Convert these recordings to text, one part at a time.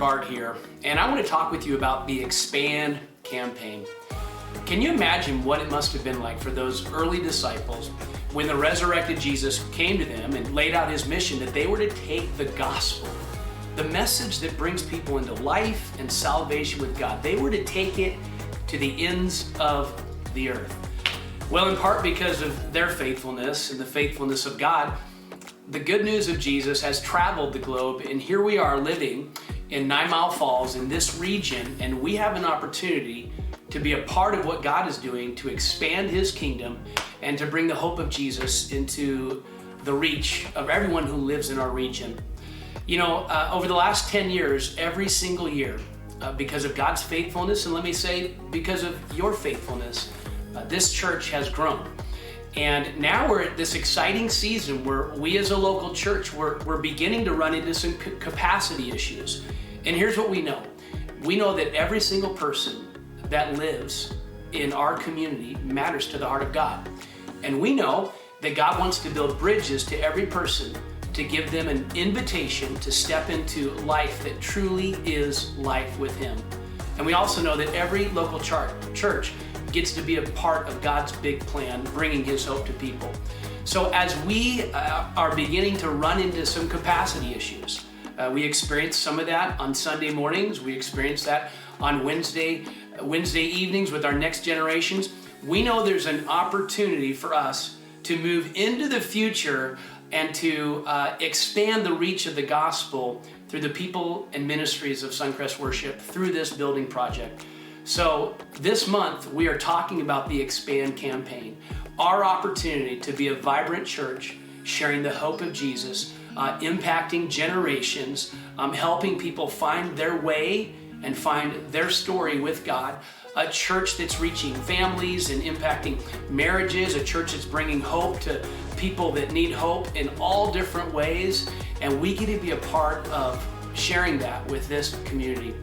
Bart here, and I want to talk with you about the Expand campaign. Can you imagine what it must have been like for those early disciples when the resurrected Jesus came to them and laid out his mission that they were to take the gospel, the message that brings people into life and salvation with God. They were to take it to the ends of the earth. Well, in part because of their faithfulness and the faithfulness of God, the good news of Jesus has traveled the globe, and here we are living in 9 Mile Falls in this region, and we have an opportunity to be a part of what God is doing to expand his kingdom and to bring the hope of Jesus into the reach of everyone who lives in our region. You know, over the last 10 years, every single year, because of God's faithfulness, and let me say, because of your faithfulness, this church has grown. And now we're at this exciting season where we as a local church, we're beginning to run into some capacity issues. And here's what we know. We know that every single person that lives in our community matters to the heart of God. And we know that God wants to build bridges to every person to give them an invitation to step into life that truly is life with him. And we also know that every local church gets to be a part of God's big plan, bringing his hope to people. So as we are beginning to run into some capacity issues, we experience some of that on Sunday mornings. We experience that on Wednesday evenings with our next generations. We know there's an opportunity for us to move into the future and to expand the reach of the gospel through the people and ministries of Suncrest Worship through this building project. So this month, we are talking about the Expand campaign, our opportunity to be a vibrant church, sharing the hope of Jesus, impacting generations, helping people find their way and find their story with God, a church that's reaching families and impacting marriages, a church that's bringing hope to people that need hope in all different ways, and we get to be a part of sharing that with this community.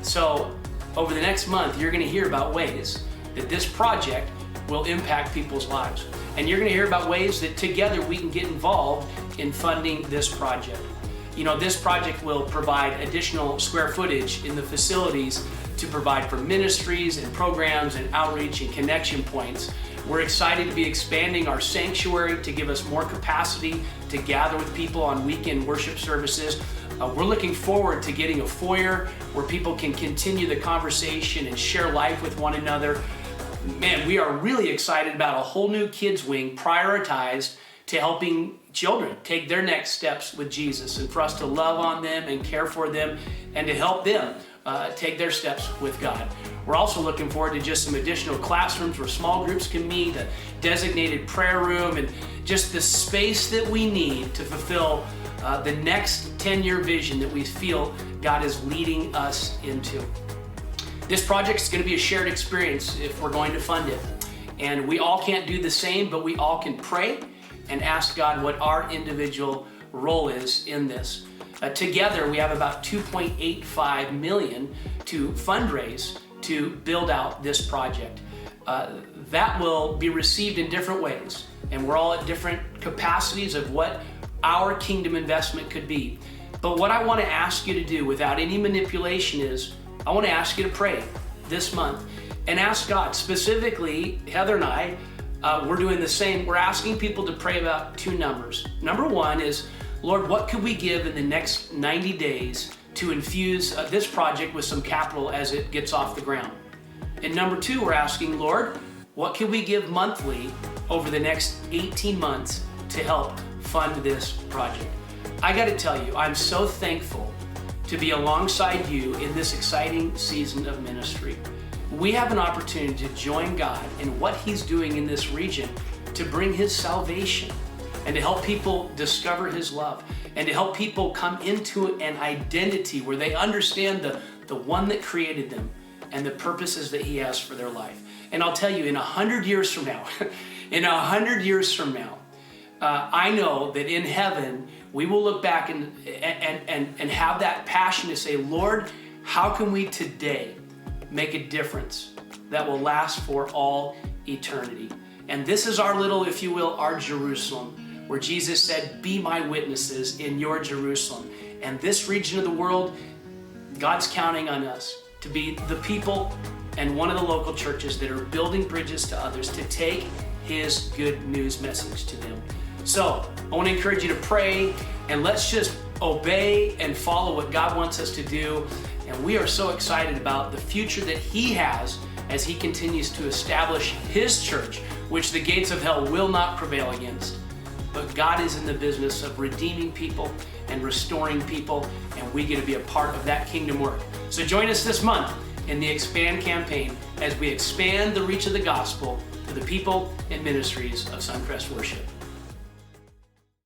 So over the next month, you're going to hear about ways that this project will impact people's lives. And you're going to hear about ways that together we can get involved in funding this project. You know, this project will provide additional square footage in the facilities to provide for ministries and programs and outreach and connection points. We're excited to be expanding our sanctuary to give us more capacity to gather with people on weekend worship services. We're looking forward to getting a foyer where people can continue the conversation and share life with one another. Man, we are really excited about a whole new kids wing prioritized to helping children take their next steps with Jesus, and for us to love on them and care for them and to help them take their steps with God. We're also looking forward to just some additional classrooms where small groups can meet, a designated prayer room, and just the space that we need to fulfill the next 10-year vision that we feel God is leading us into. This project is going to be a shared experience if we're going to fund it. And we all can't do the same, but we all can pray and ask God what our individual role is in this. Together, we have about $2.85 million to fundraise to build out this project. That will be received in different ways, and we're all at different capacities of what our kingdom investment could be. But what I want to ask you to do without any manipulation is, I want to ask you to pray this month and ask God, specifically Heather and I, we're doing the same. We're asking people to pray about 2 numbers. Number 1 is, Lord, what could we give in the next 90 days to infuse this project with some capital as it gets off the ground? And number 2, we're asking, Lord, what can we give monthly over the next 18 months to help fund this project? I got to tell you, I'm so thankful to be alongside you in this exciting season of ministry. We have an opportunity to join God in what he's doing in this region to bring his salvation and to help people discover his love and to help people come into an identity where they understand the one that created them and the purposes that he has for their life. And I'll tell you, in 100 years from now, I know that in heaven, we will look back and have that passion to say, Lord, how can we today make a difference that will last for all eternity? And this is our little, if you will, our Jerusalem, where Jesus said, be my witnesses in your Jerusalem. And this region of the world, God's counting on us to be the people and one of the local churches that are building bridges to others to take His good news message to them. So I want to encourage you to pray, and let's just obey and follow what God wants us to do. And we are so excited about the future that He has as He continues to establish His church, which the gates of hell will not prevail against. But God is in the business of redeeming people and restoring people, and we get to be a part of that kingdom work. So join us this month in the Expand campaign as we expand the reach of the gospel to the people and ministries of Suncrest Worship.